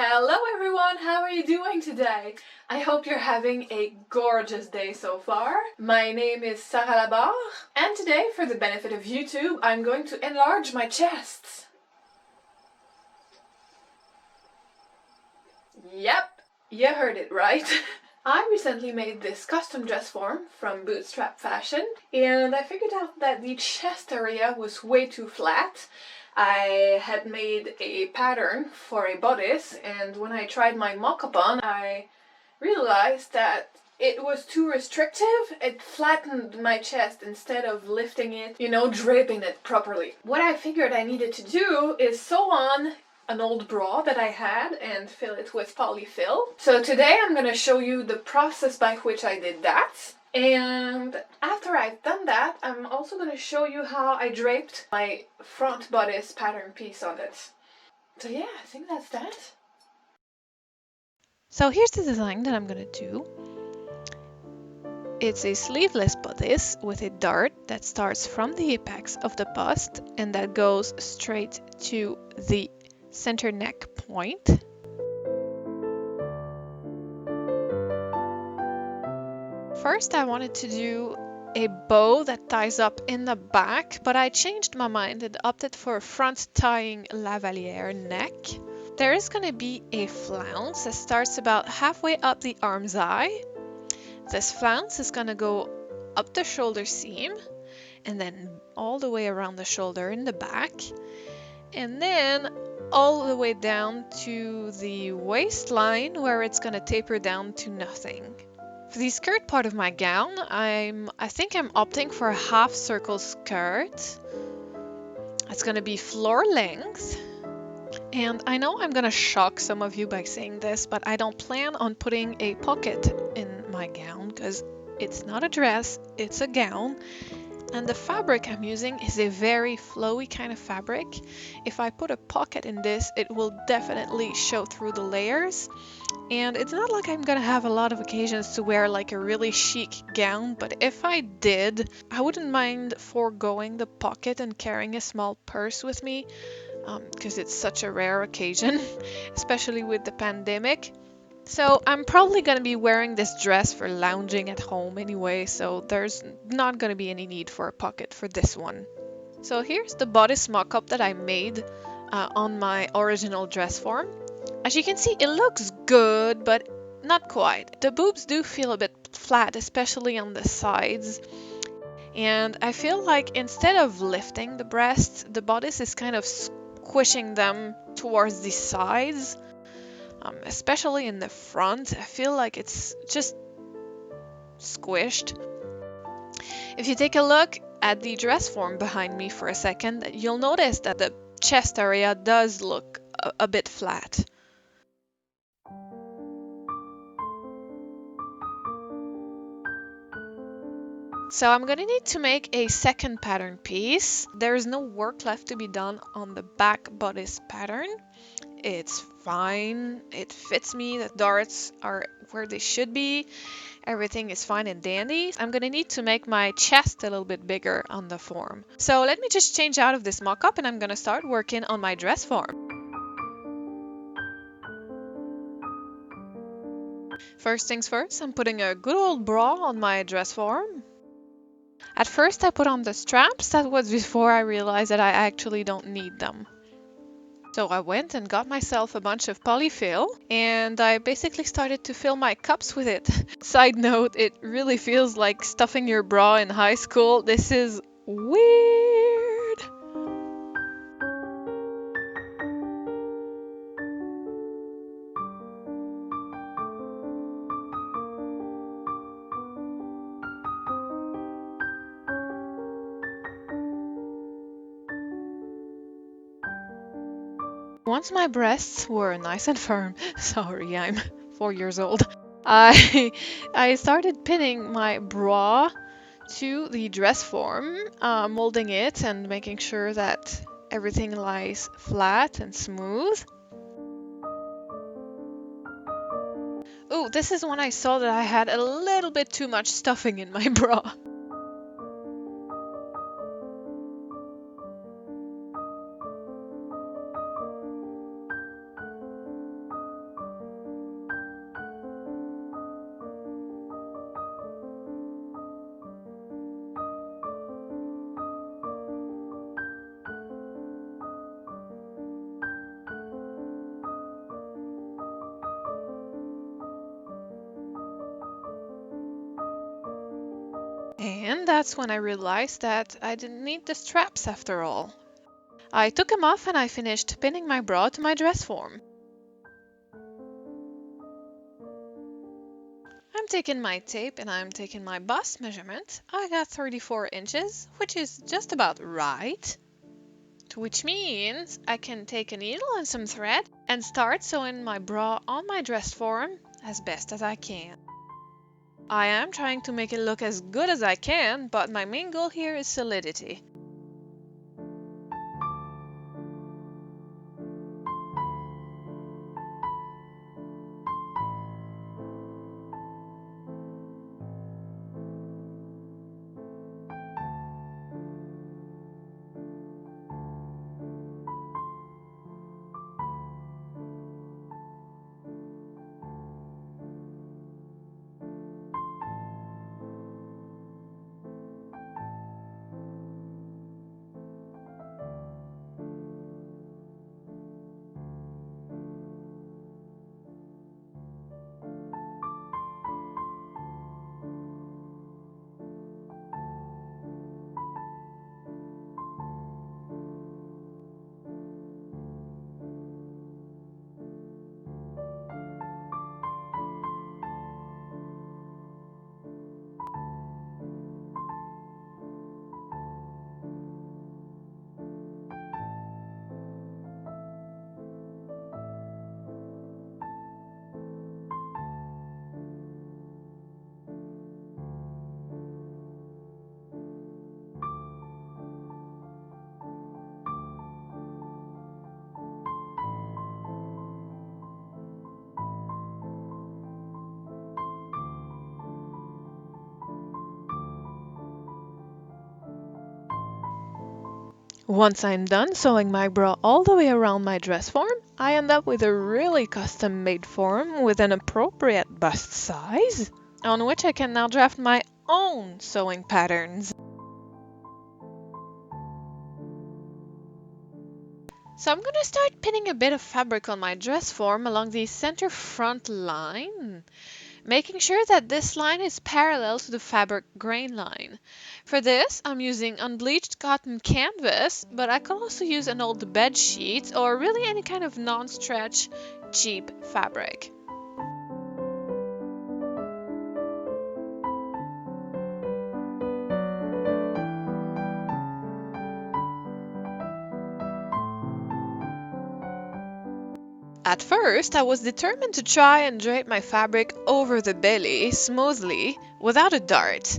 Hello everyone, how are you doing today? I hope you're having a gorgeous day so far. My name is Sarah Labarre, and today, for the benefit of YouTube, I'm going to enlarge my chest. Yep, you heard it right. I recently made this custom dress form from Bootstrap Fashion, and I figured out that the chest area was way too flat. I had made a pattern for a bodice, and when I tried my mock-up on, I realized that it was too restrictive. It flattened my chest instead of lifting it, draping it properly. What I figured I needed to do is sew on an old bra that I had and fill it with polyfill. So today I'm going to show you the process by which I did that. And after I've done that, I'm also going to show you how I draped my front bodice pattern piece on it. So yeah, I think that's that. So here's the design that I'm gonna do. It's a sleeveless bodice with a dart that starts from the apex of the bust and that goes straight to the center neck point. First, I wanted to do a bow that ties up in the back, but I changed my mind and opted for a front tying lavalier neck. There is going to be a flounce that starts about halfway up the arm's eye. This flounce is going to go up the shoulder seam and then all the way around the shoulder in the back, and then all the way down to the waistline where it's going to taper down to nothing. For the skirt part of my gown, I think I'm opting for a half circle skirt. It's going to be floor length. And I know I'm going to shock some of you by saying this, but I don't plan on putting a pocket in my gown because it's not a dress, it's a gown. And the fabric I'm using is a very flowy kind of fabric. If I put a pocket in this, it will definitely show through the layers. And it's not like I'm gonna have a lot of occasions to wear like a really chic gown, but if I did, I wouldn't mind foregoing the pocket and carrying a small purse with me, because it's such a rare occasion, especially with the pandemic. So I'm probably going to be wearing this dress for lounging at home anyway, so there's not going to be any need for a pocket for this one. So here's the bodice mock-up that I made on my original dress form. As you can see, it looks good, but not quite. The boobs do feel a bit flat, especially on the sides. And I feel like instead of lifting the breasts, the bodice is kind of squishing them towards the sides. Especially in the front, I feel like it's just squished. If you take a look at the dress form behind me for a second, you'll notice that the chest area does look a bit flat. So I'm gonna need to make a second pattern piece. There is no work left to be done on the back bodice pattern. It's fine, it fits me, the darts are where they should be, everything is fine and dandy. I'm gonna need to make my chest a little bit bigger on the form. So let me just change out of this mock-up and I'm gonna start working on my dress form. First things first, I'm putting a good old bra on my dress form. At first I put on the straps, that was before I realized that I actually don't need them. So I went and got myself a bunch of polyfill and I basically started to fill my cups with it. Side note, it really feels like stuffing your bra in high school. This is weird. Once my breasts were nice and firm, sorry, I'm 4 years old, I started pinning my bra to the dress form, molding it and making sure that everything lies flat and smooth. Oh, this is when I saw that I had a little bit too much stuffing in my bra. And that's when I realized that I didn't need the straps after all. I took them off and I finished pinning my bra to my dress form. I'm taking my tape and I'm taking my bust measurement. I got 34 inches, which is just about right. Which means I can take a needle and some thread and start sewing my bra on my dress form as best as I can. I am trying to make it look as good as I can, but my main goal here is solidity. Once I'm done sewing my bra all the way around my dress form, I end up with a really custom-made form with an appropriate bust size, on which I can now draft my own sewing patterns. So I'm gonna start pinning a bit of fabric on my dress form along the center front line, making sure that this line is parallel to the fabric grain line. For this, I'm using unbleached cotton canvas, but I could also use an old bed sheet or really any kind of non-stretch, cheap fabric. At first, I was determined to try and drape my fabric over the belly smoothly without a dart.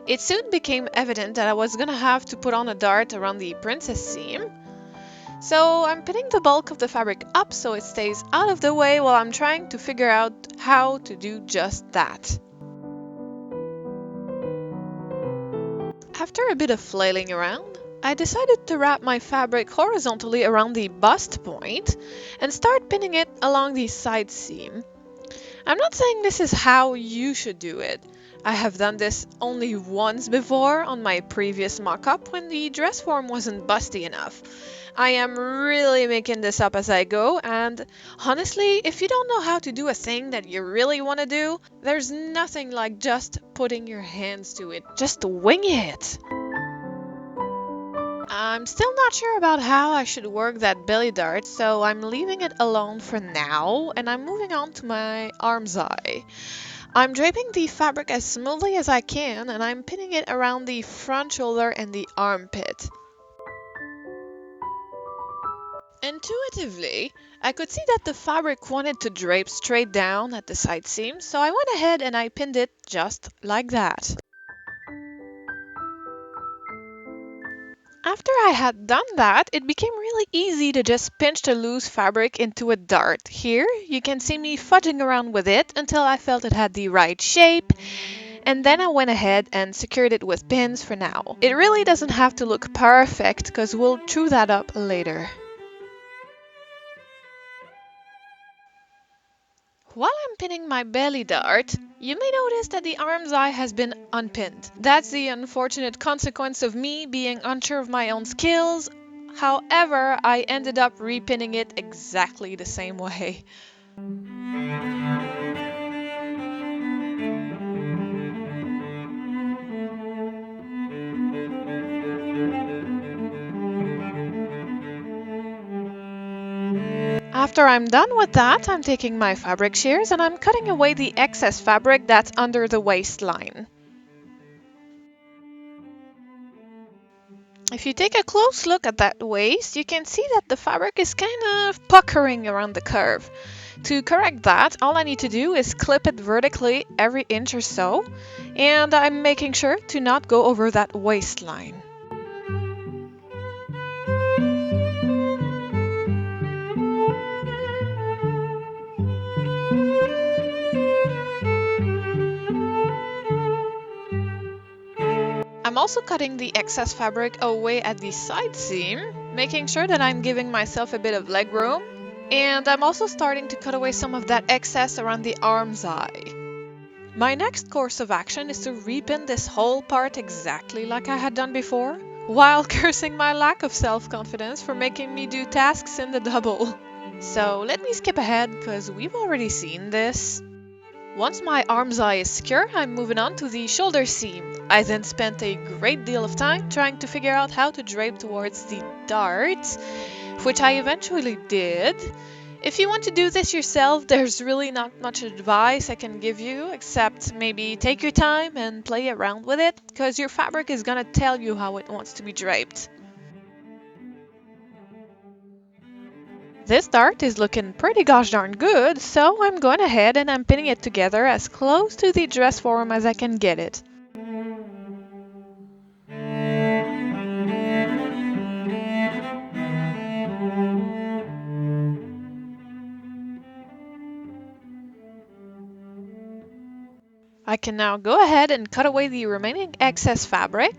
It soon became evident that I was gonna have to put on a dart around the princess seam. So I'm pinning the bulk of the fabric up so it stays out of the way while I'm trying to figure out how to do just that. After a bit of flailing around, I decided to wrap my fabric horizontally around the bust point and start pinning it along the side seam. I'm not saying this is how you should do it. I have done this only once before on my previous mock-up when the dress form wasn't busty enough. I am really making this up as I go, and honestly, if you don't know how to do a thing that you really want to do, there's nothing like just putting your hands to it. Just wing it! I'm still not sure about how I should work that belly dart, so I'm leaving it alone for now, and I'm moving on to my arm's eye. I'm draping the fabric as smoothly as I can, and I'm pinning it around the front shoulder and the armpit. Intuitively, I could see that the fabric wanted to drape straight down at the side seam, so I went ahead and I pinned it just like that. After I had done that, it became really easy to just pinch the loose fabric into a dart. Here, you can see me fudging around with it until I felt it had the right shape, and then I went ahead and secured it with pins for now. It really doesn't have to look perfect, because we'll chew that up later. While I'm pinning my belly dart, you may notice that the arm's eye has been unpinned. That's the unfortunate consequence of me being unsure of my own skills. However, I ended up repinning it exactly the same way. After I'm done with that, I'm taking my fabric shears and I'm cutting away the excess fabric that's under the waistline. If you take a close look at that waist, you can see that the fabric is kind of puckering around the curve. To correct that, all I need to do is clip it vertically every inch or so, and I'm making sure to not go over that waistline. I'm also cutting the excess fabric away at the side seam, making sure that I'm giving myself a bit of leg room. And I'm also starting to cut away some of that excess around the arm's eye. My next course of action is to repin this whole part exactly like I had done before, while cursing my lack of self-confidence for making me do tasks in the double. So let me skip ahead because we've already seen this. Once my arm's eye is secure, I'm moving on to the shoulder seam. I then spent a great deal of time trying to figure out how to drape towards the dart, which I eventually did. If you want to do this yourself, there's really not much advice I can give you, except maybe take your time and play around with it, because your fabric is gonna tell you how it wants to be draped. This dart is looking pretty gosh darn good, so I'm going ahead and I'm pinning it together as close to the dress form as I can get it. I can now go ahead and cut away the remaining excess fabric.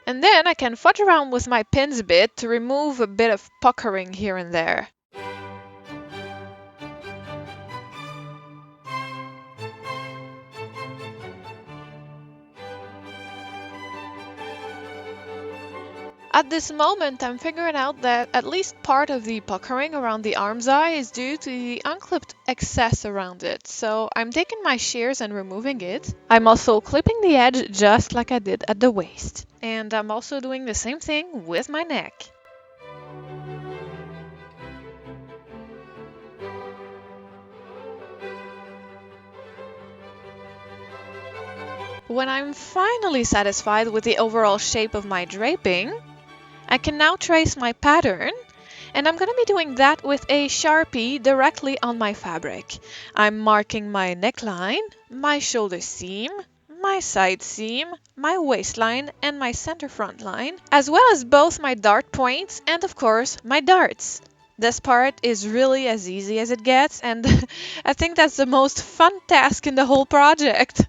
And then I can fudge around with my pins a bit to remove a bit of puckering here and there. At this moment, I'm figuring out that at least part of the puckering around the arm's eye is due to the unclipped excess around it, so I'm taking my shears and removing it. I'm also clipping the edge just like I did at the waist. And I'm also doing the same thing with my neck. When I'm finally satisfied with the overall shape of my draping, I can now trace my pattern, and I'm going to be doing that with a Sharpie directly on my fabric. I'm marking my neckline, my shoulder seam, my side seam, my waistline, and my center front line, as well as both my dart points and of course my darts. This part is really as easy as it gets, and I think that's the most fun task in the whole project.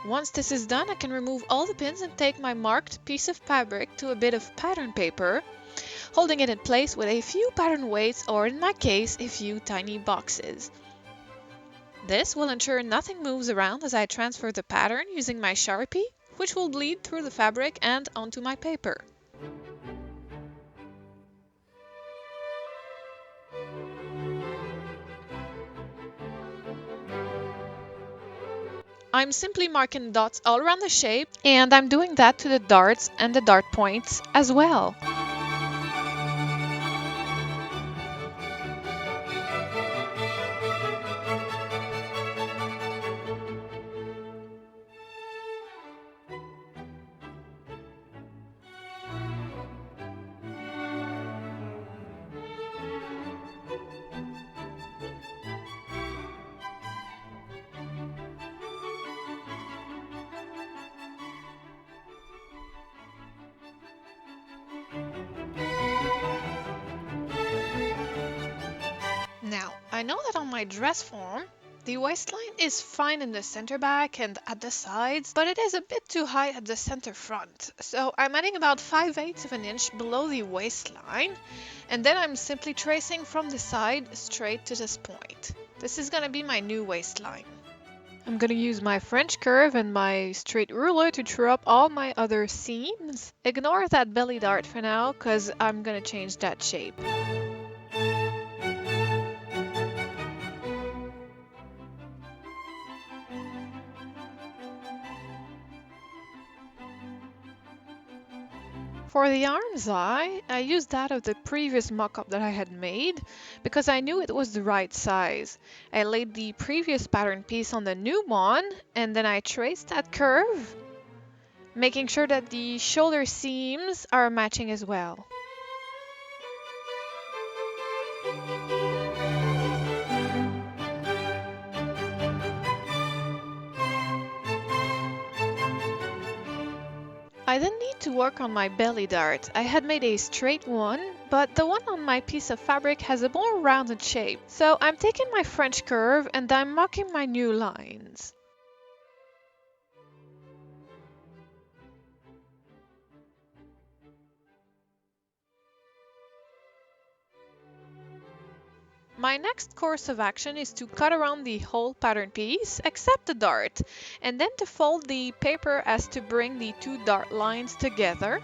Once this is done, I can remove all the pins and take my marked piece of fabric to a bit of pattern paper, holding it in place with a few pattern weights, or in my case, a few tiny boxes. This will ensure nothing moves around as I transfer the pattern using my Sharpie, which will bleed through the fabric and onto my paper. I'm simply marking dots all around the shape, and I'm doing that to the darts and the dart points as well. Now, I know that on my dress form, the waistline is fine in the center back and at the sides, but it is a bit too high at the center front. So I'm adding about 5/8 of an inch below the waistline, and then I'm simply tracing from the side straight to this point. This is gonna be my new waistline. I'm gonna use my French curve and my straight ruler to true up all my other seams. Ignore that belly dart for now, cause I'm gonna change that shape. For the arm's eye, I used that of the previous mock-up that I had made because I knew it was the right size. I laid the previous pattern piece on the new one and then I traced that curve, making sure that the shoulder seams are matching as well. I didn't need to work on my belly dart. I had made a straight one, but the one on my piece of fabric has a more rounded shape. So I'm taking my French curve and I'm marking my new lines. My next course of action is to cut around the whole pattern piece, except the dart, and then to fold the paper as to bring the two dart lines together.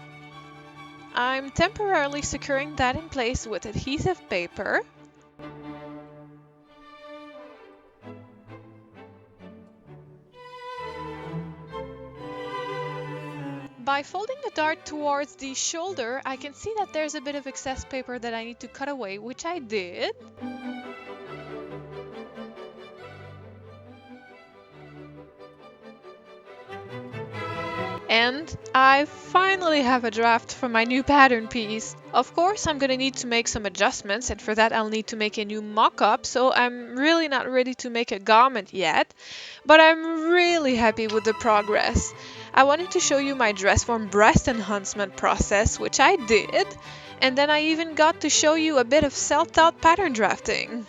I'm temporarily securing that in place with adhesive paper. By folding the dart towards the shoulder, I can see that there's a bit of excess paper that I need to cut away, which I did. And I finally have a draft for my new pattern piece. Of course, I'm gonna need to make some adjustments, and for that I'll need to make a new mock-up, so I'm really not ready to make a garment yet, but I'm really happy with the progress. I wanted to show you my dress form breast enhancement process, which I did, and then I even got to show you a bit of self-taught pattern drafting.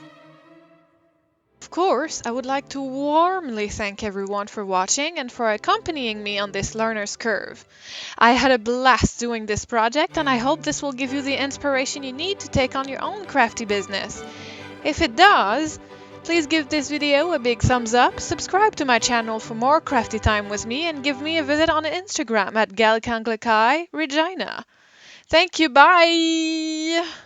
Of course, I would like to warmly thank everyone for watching and for accompanying me on this learner's curve. I had a blast doing this project and I hope this will give you the inspiration you need to take on your own crafty business. If it does, please give this video a big thumbs up, subscribe to my channel for more crafty time with me, and give me a visit on Instagram at galkanglikai Regina. Thank you, bye!